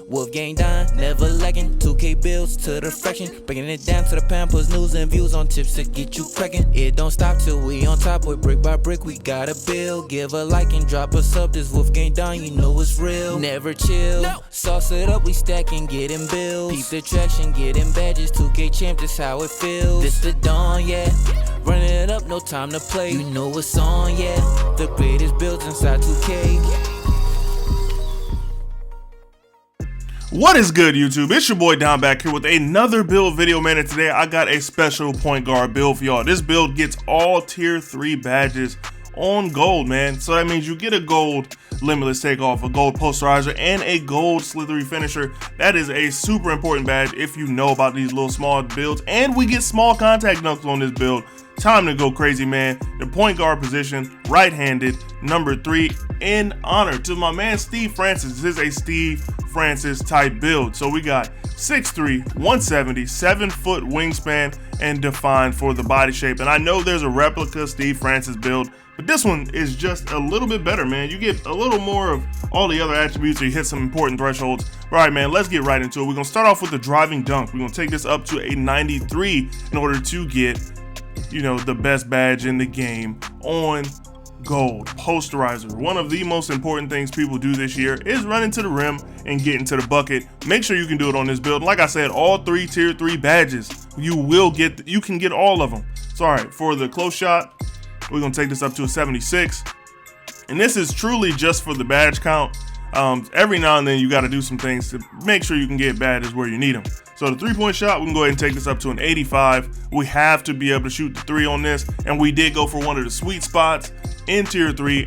WolfGxngDon, never lacking. 2K bills to the fraction, breaking it down to the pound, puts news and views on tips to get you cracking. It don't stop till we on top, boy, brick by brick, we gotta build. Give a like and drop a sub, this WolfGxngDon, you know it's real. Never chill, sauce it up, we stacking, getting bills. Peep the traction, getting badges, 2K champ, this how it feels. This the dawn, yeah, running it up, no time to play. You know what's on, yeah, the greatest builds inside 2K. What is good, YouTube? It's your boy Don back here with another build video, man, and today I got a special point guard build for y'all. This build gets all tier 3 badges on gold, man. So that means you get a gold limitless takeoff, a gold posterizer, and a gold slithery finisher. That is a super important badge if you know about these little small builds. And we get small contact dunks on this build. Time to go crazy, man. The point guard position, right-handed, number 3, in honor to my man Steve Francis. This is a Steve Francis type build. So we got 6'3", 170, 7-foot wingspan, and defined for the body shape. And I know there's a replica Steve Francis build, but this one is just a little bit better, man. You get a little more of all the other attributes, so you hit some important thresholds. All right, man, let's get right into it. We're gonna start off with the driving dunk. We're gonna take this up to a 93 in order to get, you know, the best badge in the game on gold posterizer. One of the most important things people do this year is running to the rim and getting to the bucket. Make sure you can do it on this build. Like I said, all 3 tier 3 badges, you can get all of them. So all right, for the close shot, we're gonna take this up to a 76, and this is truly just for the badge count. Every now and then you got to do some things to make sure you can get badges where you need them. So the 3-point shot, we can go ahead and take this up to an 85. We have to be able to shoot the 3 on this, and we did go for one of the sweet spots in tier 3,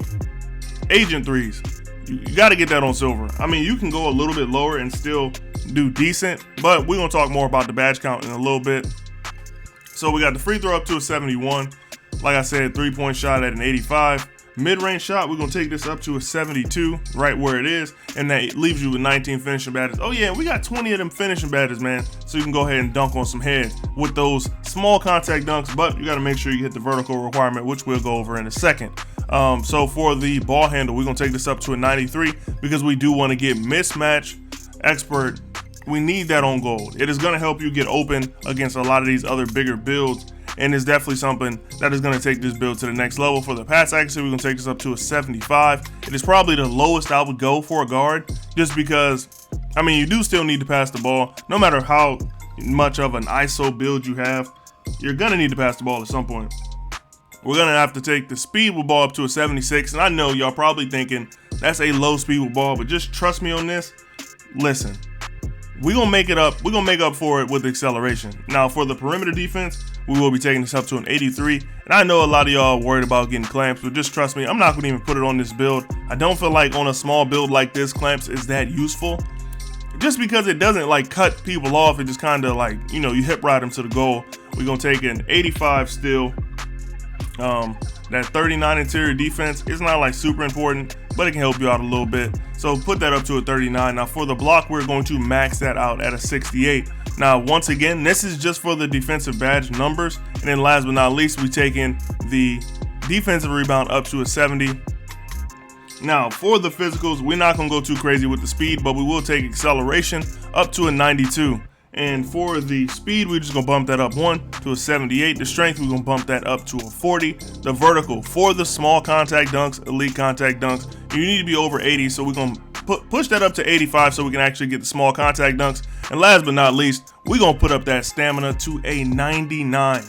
agent 3s. You got to get that on silver. I mean, you can go a little bit lower and still do decent, but we're going to talk more about the badge count in a little bit. So we got the free throw up to a 71. Like I said, 3-point shot at an 85. Mid-range shot, we're gonna take this up to a 72, right where it is, and that leaves you with 19 finishing badges. Oh yeah, we got 20 of them finishing badges, man, so you can go ahead and dunk on some heads with those small contact dunks, but you gotta make sure you hit the vertical requirement, which we'll go over in a second. So for the ball handle, we're gonna take this up to a 93 because we do want to get mismatch expert. We need that on gold. It is gonna help you get open against a lot of these other bigger builds, and it's definitely something that is going to take this build to the next level. For the pass accuracy, we're going to take this up to a 75. It is probably the lowest I would go for a guard, just because, I mean, you do still need to pass the ball. No matter how much of an ISO build you have, you're going to need to pass the ball at some point. We're going to have to take the speed with ball up to a 76, and I know y'all probably thinking that's a low speed with ball, but just trust me on this. Listen, we're going to make it up. We're going to make up for it with acceleration. Now, for the perimeter defense, we will be taking this up to an 83. And I know a lot of y'all are worried about getting clamps, but just trust me, I'm not going to even put it on this build. I don't feel like on a small build like this, clamps is that useful. Just because it doesn't like cut people off, it just kind of like, you know, you hip ride them to the goal. We're going to take an 85 still. That 39 interior defense is not like super important, but it can help you out a little bit. So put that up to a 39. Now for the block, we're going to max that out at a 68. Now, once again, this is just for the defensive badge numbers. And then last but not least, we take in the defensive rebound up to a 70. Now, for the physicals, we're not going to go too crazy with the speed, but we will take acceleration up to a 92. And for the speed, we're just going to bump that up 1 to a 78. The strength, we're going to bump that up to a 40. The vertical, for the small contact dunks, elite contact dunks, you need to be over 80. So we're going to push that up to 85 so we can actually get the small contact dunks. And last but not least, we're going to put up that stamina to a 99.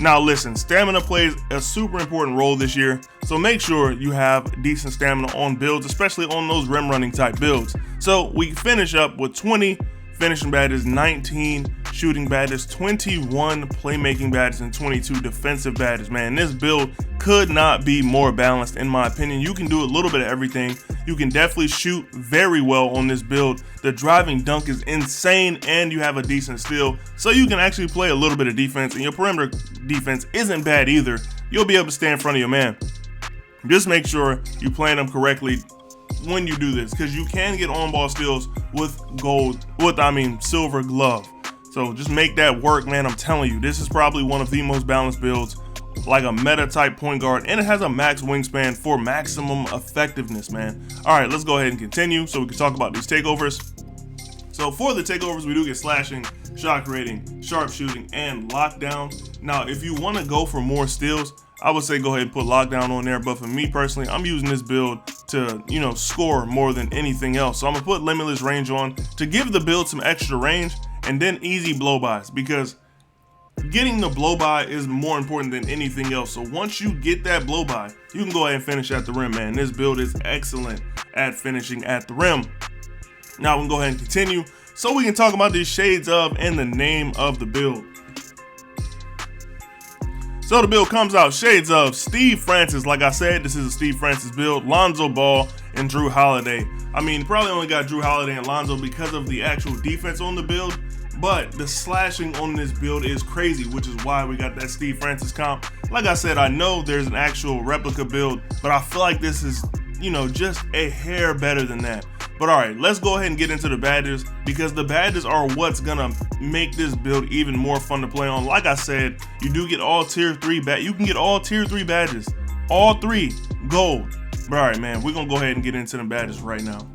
Now listen, stamina plays a super important role this year, so make sure you have decent stamina on builds, especially on those rim running type builds. So we finish up with 20 finishing badges, 19 shooting badges, 21 playmaking badges, and 22 defensive badges. Man, this build could not be more balanced in my opinion. You can do a little bit of everything. You can definitely shoot very well on this build. The driving dunk is insane, and you have a decent steal, so you can actually play a little bit of defense, and your perimeter defense isn't bad either. You'll be able to stay in front of your man. Just make sure you plan them correctly when you do this, because you can get on-ball steals with silver glove. So just make that work, man. I'm telling you, this is probably one of the most balanced builds, like a meta type point guard, and it has a max wingspan for maximum effectiveness, man. All right, let's go ahead and continue so we can talk about these takeovers. So for the takeovers, we do get slashing, shock rating, sharpshooting, and lockdown. Now, if you want to go for more steals, I would say go ahead and put lockdown on there. But for me personally, I'm using this build to, score more than anything else. So I'm gonna put limitless range on to give the build some extra range, and then easy blow-bys, because getting the blow-by is more important than anything else. So once you get that blow-by, you can go ahead and finish at the rim, man. This build is excellent at finishing at the rim. Now we can go ahead and continue so we can talk about these shades of and the name of the build. So the build comes out shades of Steve Francis. Like I said, this is a Steve Francis build. Lonzo Ball and Drew Holiday. I mean, probably only got Drew Holiday and Lonzo because of the actual defense on the build, but the slashing on this build is crazy, which is why we got that Steve Francis comp. Like I said, I know there's an actual replica build, but I feel like this is, just a hair better than that. But all right, let's go ahead and get into the badges, because the badges are what's gonna make this build even more fun to play on. Like I said, you do get all tier 3 you can get all tier 3 badges, all 3 gold. But all right, man, we're gonna go ahead and get into the badges right now.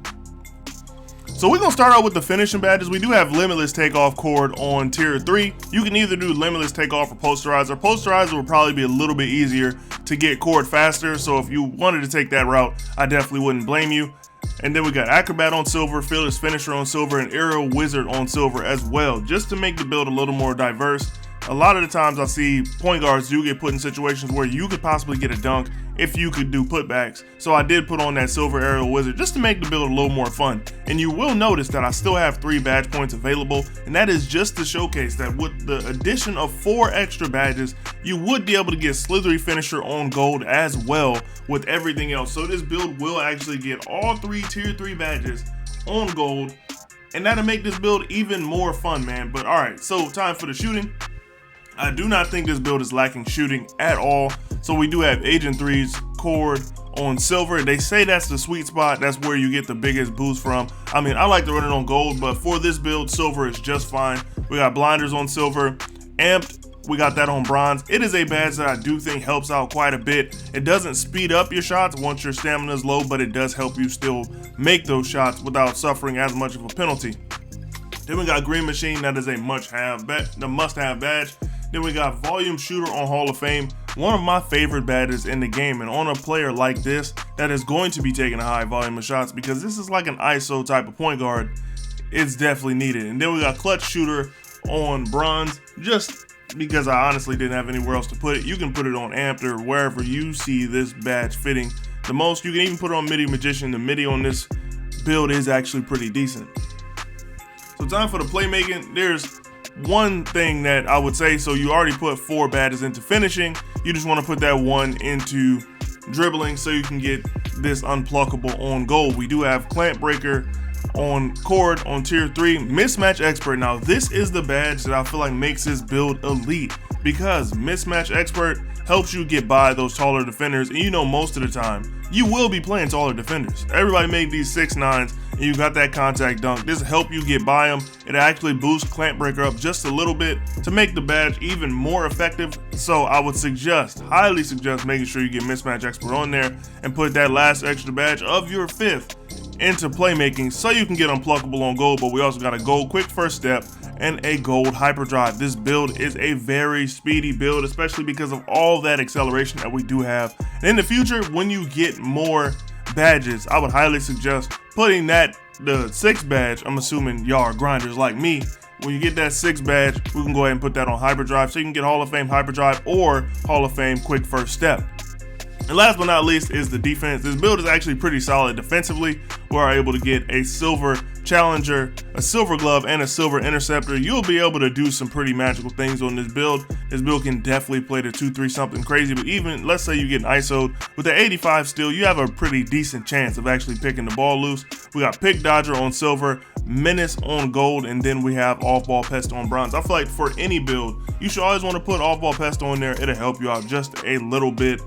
So we're gonna start out with the finishing badges. We do have limitless takeoff cord on tier 3. You can either do limitless takeoff or posterizer. Posterizer will probably be a little bit easier to get cord faster. So if you wanted to take that route, I definitely wouldn't blame you. And then we got Acrobat on silver, Fearless Finisher on silver, and Aerial Wizard on silver as well, just to make the build a little more diverse. A lot of the times I see point guards do get put in situations where you could possibly get a dunk if you could do putbacks. So I did put on that silver Aerial Wizard just to make the build a little more fun. And you will notice that I still have 3 badge points available, and that is just to showcase that with the addition of 4 extra badges, you would be able to get Slithery Finisher on gold as well with everything else. So this build will actually get all 3 tier 3 badges on gold, and that'll make this build even more fun, man. But all right, so time for the shooting. I do not think this build is lacking shooting at all. So we do have Agent 3's cord on silver. They say that's the sweet spot. That's where you get the biggest boost from. I mean, I like to run it on gold, but for this build, silver is just fine. We got blinders on silver. Amped, we got that on bronze. It is a badge that I do think helps out quite a bit. It doesn't speed up your shots once your stamina is low, but it does help you still make those shots without suffering as much of a penalty. Then we got Green Machine. That is a must-have badge. Then we got Volume Shooter on Hall of Fame, one of my favorite badges in the game, and on a player like this that is going to be taking a high volume of shots, because this is like an ISO type of point guard, it's definitely needed. And then we got Clutch Shooter on bronze, just because I honestly didn't have anywhere else to put it. You can put it on Amped or wherever you see this badge fitting the most. You can even put it on Midi Magician. The Midi on this build is actually pretty decent. So time for the playmaking. There's one thing that I would say, so you already put 4 badges into finishing, you just want to put that 1 into dribbling so you can get this unpluckable on gold. We do have Clamp Breaker on cord on tier 3, Mismatch Expert. Now this is the badge that I feel like makes this build elite, because Mismatch Expert helps you get by those taller defenders, and most of the time you will be playing taller defenders. Everybody made these 6'9s, and you got that contact dunk. This will help you get by them. It actually boosts Clamp Breaker up just a little bit to make the badge even more effective. So I would highly suggest making sure you get Mismatch Expert on there and put that last extra badge of your 5th into playmaking so you can get unpluckable on gold. But we also got a gold quick first step and a gold hyperdrive. This build is a very speedy build, especially because of all that acceleration that we do have. And in the future, when you get more badges, I would highly suggest putting the 6th badge. I'm assuming y'all are grinders like me. When you get that 6th badge, we can go ahead and put that on hyperdrive so you can get Hall of Fame hyperdrive or Hall of Fame quick first step. And last but not least is the defense. This build is actually pretty solid defensively. We're able to get a silver challenger, a silver glove, and a silver interceptor. You'll be able to do some pretty magical things on this build. This build can definitely play the 2-3 something crazy, but even let's say you get an ISO'd with the 85 steal, you have a pretty decent chance of actually picking the ball loose. We got Pick Dodger on silver, Menace on gold, and then we have Off Ball Pest on bronze. I feel like for any build, you should always want to put Off Ball Pest on there. It'll help you out just a little bit.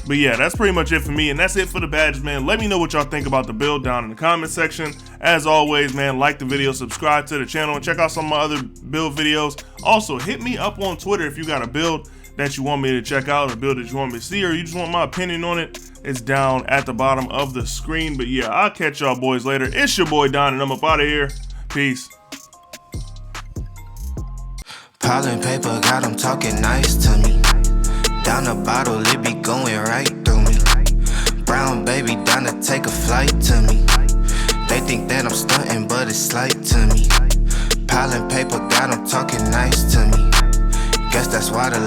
But yeah, that's pretty much it for me, and that's it for the badges, man. Let me know what y'all think about the build down in the comment section. As always, man, like the video, subscribe to the channel, and check out some of my other build videos. Also, hit me up on Twitter if you got a build that you want me to check out, a build that you want me to see, or you just want my opinion on it. It's down at the bottom of the screen. But yeah, I'll catch y'all boys later. It's your boy Don, and I'm up out of here. Peace. Piling paper, got them talking nice to me. Down the bottle, it be going right through me. Brown baby, down to take a flight to me. They think that I'm stunting, but it's slight to me. Piling paper, got them talking nice to me. Guess that's why the